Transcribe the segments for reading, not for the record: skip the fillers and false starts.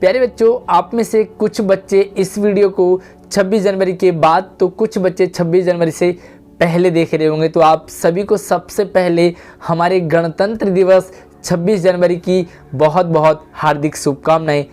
प्यारे बच्चों, आप में से कुछ बच्चे इस वीडियो को 26 जनवरी के बाद तो कुछ बच्चे 26 जनवरी से पहले देख रहे होंगे। तो आप सभी को सबसे पहले हमारे गणतंत्र दिवस 26 जनवरी की बहुत बहुत हार्दिक शुभकामनाएं।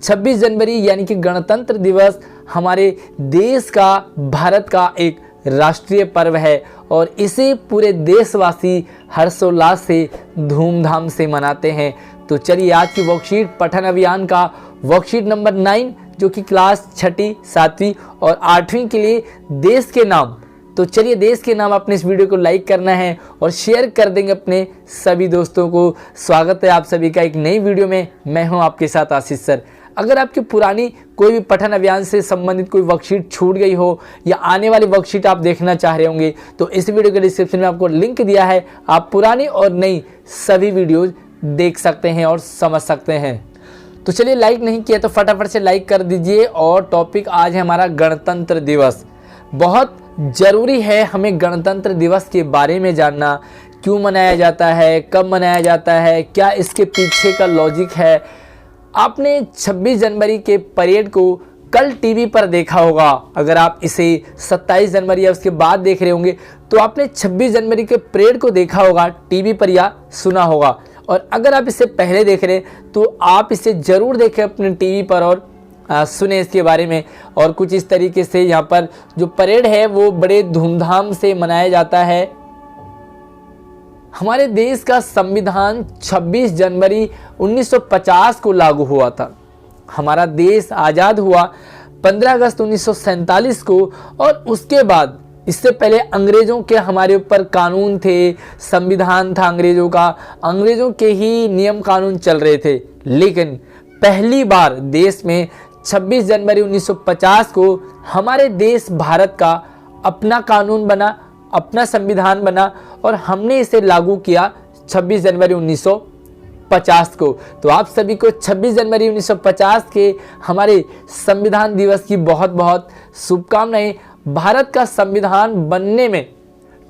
26 जनवरी यानी कि गणतंत्र दिवस हमारे देश का, भारत का एक राष्ट्रीय पर्व है और इसे पूरे देशवासी हर्षोल्लास से धूमधाम से मनाते हैं। तो चलिए आज की वर्कशीट पठन अभियान का वर्कशीट नंबर 9 जो कि क्लास 6ठी, 7वीं और 8वीं के लिए देश के नाम। तो चलिए देश के नाम अपने इस वीडियो को लाइक करना है और शेयर कर देंगे अपने सभी दोस्तों को। स्वागत है आप सभी का एक नई वीडियो में। मैं हूं आपके साथ आशीष सर। अगर आपकी पुरानी कोई भी पठन अभियान से संबंधित कोई वर्कशीट छूट गई हो या आने वाली वर्कशीट आप देखना चाह रहे होंगे तो इस वीडियो के डिस्क्रिप्शन में आपको लिंक दिया है। आप पुरानी और नई सभी वीडियोज देख सकते हैं और समझ सकते हैं। तो चलिए, लाइक नहीं किया तो फटाफट से लाइक कर दीजिए। और टॉपिक आज है हमारा गणतंत्र दिवस। बहुत ज़रूरी है हमें गणतंत्र दिवस के बारे में जानना। क्यों मनाया जाता है, कब मनाया जाता है, क्या इसके पीछे का लॉजिक है। आपने 26 जनवरी के परेड को कल टीवी पर देखा होगा। अगर आप इसे 27 जनवरी या उसके बाद देख रहे होंगे तो आपने 26 जनवरी के परेड को देखा होगा टीवी पर या सुना होगा। और अगर आप इसे पहले देख रहे हैं तो आप इसे ज़रूर देखें अपने टीवी पर और सुने इसके बारे में। और कुछ इस तरीके से यहाँ पर जो परेड है वो बड़े धूमधाम से मनाया जाता है। हमारे देश का संविधान 26 जनवरी 1950 को लागू हुआ था। हमारा देश आज़ाद हुआ 15 अगस्त 1947 को। और उसके बाद इससे पहले अंग्रेज़ों के हमारे ऊपर कानून थे, संविधान था अंग्रेज़ों का, अंग्रेज़ों के ही नियम कानून चल रहे थे। लेकिन पहली बार देश में 26 जनवरी 1950 को हमारे देश भारत का अपना कानून बना, अपना संविधान बना और हमने इसे लागू किया 26 जनवरी 1950 को। तो आप सभी को 26 जनवरी 1950 के हमारे संविधान दिवस की बहुत बहुत शुभकामनाएं। भारत का संविधान बनने में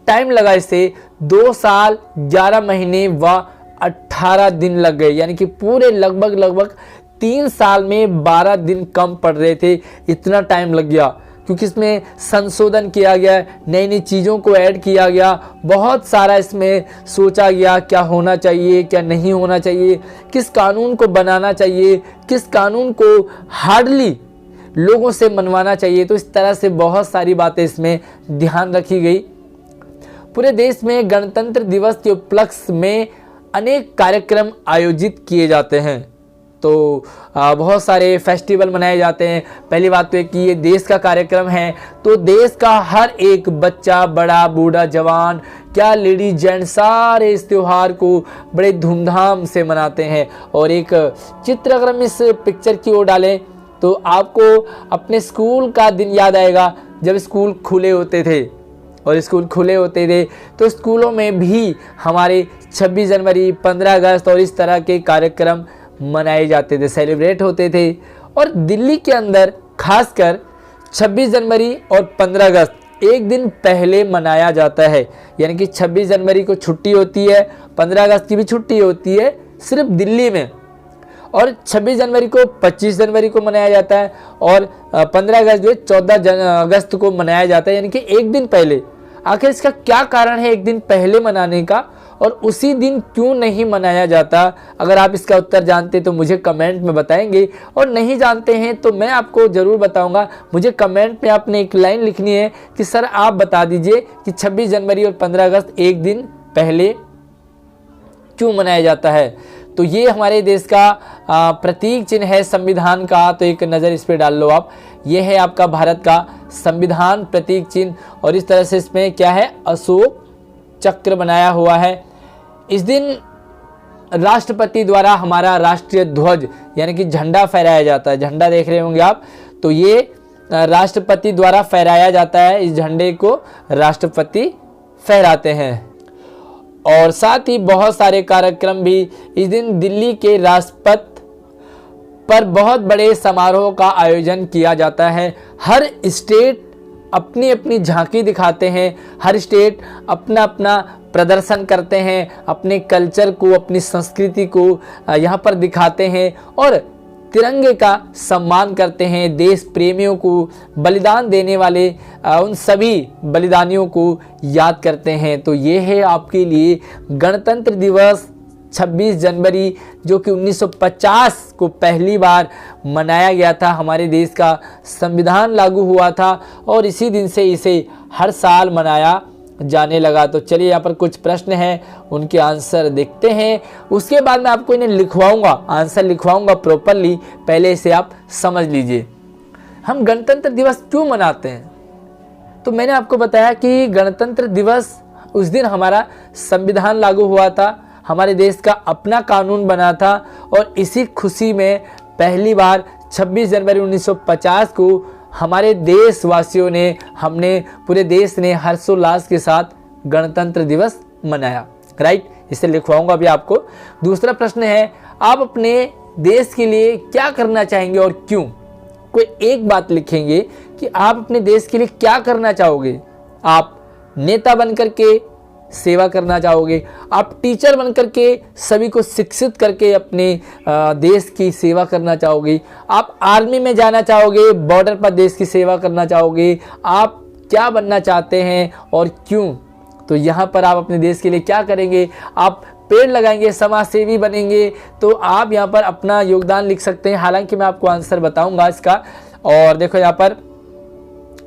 टाइम लगा, इसे 2 साल 11 महीने व 18 दिन लग गए, यानी कि पूरे लगभग 3 साल में 12 दिन कम पड़ रहे थे। इतना टाइम लग गया क्योंकि इसमें संशोधन किया गया, नई नई चीज़ों को ऐड किया गया, बहुत सारा इसमें सोचा गया क्या होना चाहिए, क्या नहीं होना चाहिए, किस कानून को बनाना चाहिए, किस कानून को हार्डली लोगों से मनवाना चाहिए। तो इस तरह से बहुत सारी बातें इसमें ध्यान रखी गई। पूरे देश में गणतंत्र दिवस के उपलक्ष्य में अनेक कार्यक्रम आयोजित किए जाते हैं। तो बहुत सारे फेस्टिवल मनाए जाते हैं। पहली बात तो है कि ये देश का कार्यक्रम है तो देश का हर एक बच्चा, बड़ा, बूढ़ा, जवान, क्या लेडीज, जेंट्स, सारे इस त्यौहार को बड़े धूमधाम से मनाते हैं। और एक चित्र अगर हम इस पिक्चर की ओर डालें तो आपको अपने स्कूल का दिन याद आएगा जब स्कूल खुले होते थे। और स्कूल खुले होते थे तो स्कूलों में भी हमारे 26 जनवरी, 15 अगस्त और इस तरह के कार्यक्रम मनाए जाते थे, सेलिब्रेट होते थे। और दिल्ली के अंदर खासकर 26 जनवरी और 15 अगस्त एक दिन पहले मनाया जाता है। यानी कि 26 जनवरी को छुट्टी होती है, 15 अगस्त की भी छुट्टी होती है सिर्फ दिल्ली में। और 26 जनवरी को 25 जनवरी को मनाया जाता है और 15 अगस्त जो है 14 अगस्त को मनाया जाता है, यानी कि एक दिन पहले। आखिर इसका क्या कारण है एक दिन पहले मनाने का और उसी दिन क्यों नहीं मनाया जाता? अगर आप इसका उत्तर जानते तो मुझे कमेंट में बताएंगे और नहीं जानते हैं तो मैं आपको ज़रूर बताऊंगा। मुझे कमेंट में आपने एक लाइन लिखनी है कि सर आप बता दीजिए कि 26 जनवरी और 15 अगस्त एक दिन पहले क्यों मनाया जाता है। तो ये हमारे देश का प्रतीक चिन्ह है संविधान का। तो एक नज़र इस पर डाल लो आप। ये है आपका भारत का संविधान प्रतीक चिन्ह और इस तरह से इसमें क्या है, अशोक चक्र बनाया हुआ है। इस दिन राष्ट्रपति द्वारा हमारा राष्ट्रीय ध्वज यानी कि झंडा फहराया जाता है। झंडा देख रहे होंगे आप, तो ये राष्ट्रपति द्वारा फहराया जाता है। इस झंडे को राष्ट्रपति फहराते हैं। और साथ ही बहुत सारे कार्यक्रम भी इस दिन दिल्ली के राजपथ पर बहुत बड़े समारोह का आयोजन किया जाता है। हर स्टेट अपनी अपनी झांकी दिखाते हैं, हर स्टेट अपना अपना प्रदर्शन करते हैं, अपने कल्चर को, अपनी संस्कृति को यहाँ पर दिखाते हैं। और तिरंगे का सम्मान करते हैं, देश प्रेमियों को, बलिदान देने वाले उन सभी बलिदानियों को याद करते हैं। तो ये है आपके लिए गणतंत्र दिवस 26 जनवरी, जो कि 1950 को पहली बार मनाया गया था। हमारे देश का संविधान लागू हुआ था और इसी दिन से इसे हर साल मनाया जाने लगा। तो चलिए यहाँ पर कुछ प्रश्न हैं, उनके आंसर देखते हैं। उसके बाद मैं आपको इन्हें लिखवाऊंगा, आंसर लिखवाऊंगा प्रॉपरली, पहले इसे आप समझ लीजिए। हम गणतंत्र दिवस क्यों मनाते हैं? तो मैंने आपको बताया कि गणतंत्र दिवस उस दिन हमारा संविधान लागू हुआ था, हमारे देश का अपना कानून बना था और इसी खुशी में पहली बार 26 जनवरी 1950 को हमारे देशवासियों ने, हमने, पूरे देश ने हर्षोल्लास के साथ गणतंत्र दिवस मनाया। राइट, इसे लिखवाऊंगा अभी आपको। दूसरा प्रश्न है, आप अपने देश के लिए क्या करना चाहेंगे और क्यों? कोई एक बात लिखेंगे कि आप अपने देश के लिए क्या करना चाहोगे। आप नेता बनकर के सेवा करना चाहोगे, आप टीचर बनकर के सभी को शिक्षित करके अपने देश की सेवा करना चाहोगे, आप आर्मी में जाना चाहोगे, बॉर्डर पर देश की सेवा करना चाहोगे, आप क्या बनना चाहते हैं और क्यों? तो यहाँ पर आप अपने देश के लिए क्या करेंगे? आप पेड़ लगाएंगे, समाज सेवी बनेंगे, तो आप यहाँ पर अपना योगदान लिख सकते हैं। हालांकि मैं आपको आंसर बताऊंगा इसका। और देखो यहाँ पर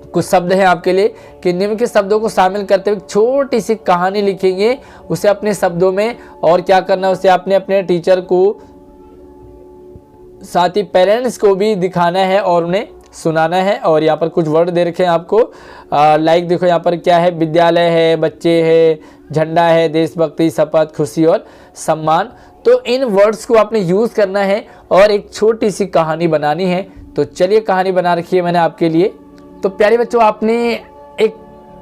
कुछ शब्द हैं आपके लिए कि निम्न के शब्दों को शामिल करते हुए छोटी सी कहानी लिखेंगे, उसे अपने शब्दों में, और क्या करना, उसे आपने अपने टीचर को, साथ ही पेरेंट्स को भी दिखाना है और उन्हें सुनाना है। और यहाँ पर कुछ वर्ड दे रखे हैं आपको, लाइक देखो यहाँ पर क्या है, विद्यालय है, बच्चे है, झंडा है, देशभक्ति, शपथ, खुशी और सम्मान। तो इन वर्ड्स को आपने यूज़ करना है और एक छोटी सी कहानी बनानी है। तो चलिए कहानी बना रखी है मैंने आपके लिए। तो प्यारे बच्चों, आपने एक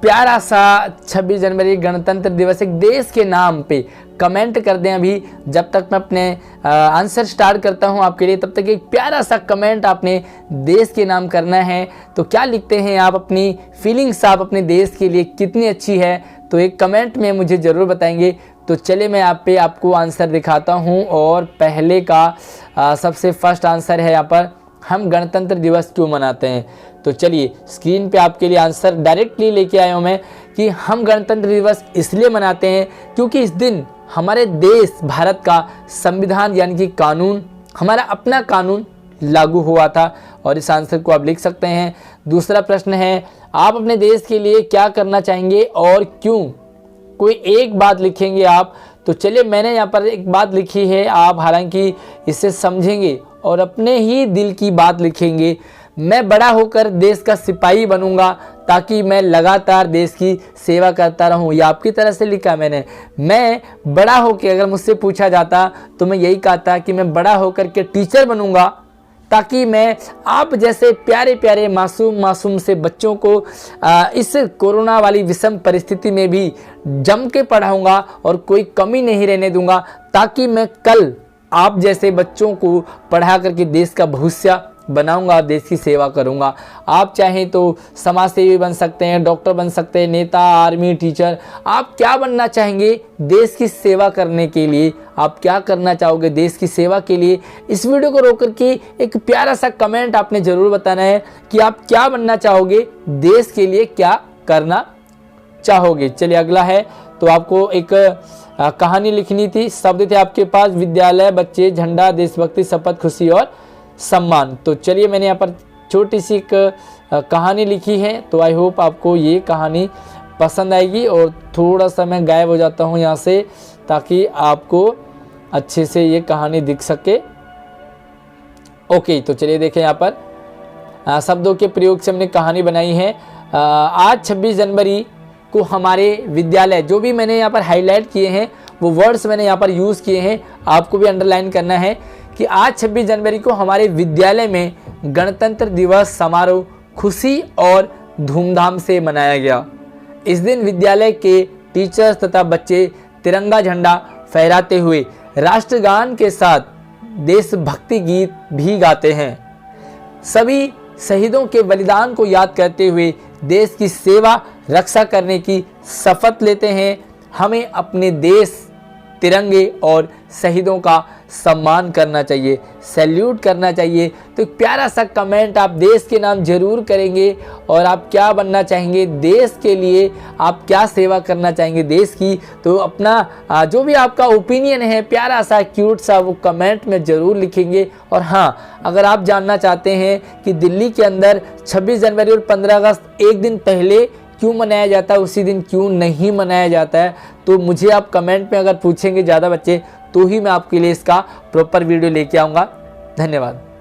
प्यारा सा 26 जनवरी गणतंत्र दिवस एक देश के नाम पे कमेंट कर दें। अभी जब तक मैं अपने आंसर स्टार्ट करता हूं आपके लिए, तब तक एक प्यारा सा कमेंट आपने देश के नाम करना है। तो क्या लिखते हैं आप, अपनी फीलिंग्स आप अपने देश के लिए कितनी अच्छी है, तो एक कमेंट में मुझे ज़रूर बताएंगे। तो चलिए मैं आप पे आपको आंसर दिखाता हूँ। और पहले का सबसे फर्स्ट आंसर है यहाँ पर, हम गणतंत्र दिवस क्यों मनाते हैं। तो चलिए स्क्रीन पे आपके लिए आंसर डायरेक्टली लेके आया हूँ मैं कि हम गणतंत्र दिवस इसलिए मनाते हैं क्योंकि इस दिन हमारे देश भारत का संविधान यानी कि कानून, हमारा अपना कानून लागू हुआ था। और इस आंसर को आप लिख सकते हैं। दूसरा प्रश्न है, आप अपने देश के लिए क्या करना चाहेंगे और क्यों? कोई एक बात लिखेंगे आप। तो चलिए मैंने यहाँ पर एक बात लिखी है, आप हालांकि इसे समझेंगे और अपने ही दिल की बात लिखेंगे। मैं बड़ा होकर देश का सिपाही बनूंगा ताकि मैं लगातार देश की सेवा करता रहूं। ये आपकी तरह से लिखा मैंने। मैं बड़ा होकर, अगर मुझसे पूछा जाता तो मैं यही कहता कि मैं बड़ा होकर के टीचर बनूंगा ताकि मैं आप जैसे प्यारे प्यारे मासूम से बच्चों को इस कोरोना वाली विषम परिस्थिति में भी जम के पढ़ाऊंगा और कोई कमी नहीं रहने दूंगा, ताकि मैं कल आप जैसे बच्चों को पढ़ा करके देश का भविष्य बनाऊंगा, देश की सेवा करूंगा। आप चाहें तो समाज सेवी बन सकते हैं, डॉक्टर बन सकते हैं, नेता, आर्मी, टीचर। आप क्या बनना चाहेंगे देश की सेवा करने के लिए? आप क्या करना चाहोगे देश की सेवा के लिए? इस वीडियो को रोक करके एक प्यारा सा कमेंट आपने ज़रूर बताना है कि आप क्या बनना चाहोगे, देश के लिए क्या करना चाहोगे। चलिए अगला है, तो आपको एक कहानी लिखनी थी। शब्द थे आपके पास, विद्यालय, बच्चे, झंडा, देशभक्ति, शपथ, खुशी और सम्मान। तो चलिए मैंने यहाँ पर छोटी सी एक कहानी लिखी है। तो आई होप आपको ये कहानी पसंद आएगी। और थोड़ा सा मैं गायब हो जाता हूँ यहाँ से ताकि आपको अच्छे से ये कहानी दिख सके। ओके, तो चलिए देखें यहाँ पर शब्दों के प्रयोग से हमने कहानी बनाई है। आज 26 जनवरी को हमारे विद्यालय, जो भी मैंने यहाँ पर हाईलाइट किए हैं वो वर्ड्स मैंने यहाँ पर यूज़ किए हैं, आपको भी अंडरलाइन करना है कि आज 26 जनवरी को हमारे विद्यालय में गणतंत्र दिवस समारोह खुशी और धूमधाम से मनाया गया। इस दिन विद्यालय के टीचर्स तथा बच्चे तिरंगा झंडा फहराते हुए राष्ट्रगान के साथ देशभक्ति गीत भी गाते हैं। सभी शहीदों के बलिदान को याद करते हुए देश की सेवा रक्षा करने की शपथ लेते हैं। हमें अपने देश, तिरंगे और शहीदों का सम्मान करना चाहिए, सैल्यूट करना चाहिए। तो एक प्यारा सा कमेंट आप देश के नाम जरूर करेंगे और आप क्या बनना चाहेंगे देश के लिए, आप क्या सेवा करना चाहेंगे देश की। तो अपना जो भी आपका ओपिनियन है प्यारा सा क्यूट सा वो कमेंट में ज़रूर लिखेंगे। और हाँ, अगर आप जानना चाहते हैं कि दिल्ली के अंदर 26 जनवरी और 15 अगस्त एक दिन पहले क्यों मनाया जाता है, उसी दिन क्यों नहीं मनाया जाता है, तो मुझे आप कमेंट में अगर पूछेंगे ज़्यादा बच्चे तो ही मैं आपके लिए इसका प्रॉपर वीडियो लेके आऊँगा। धन्यवाद।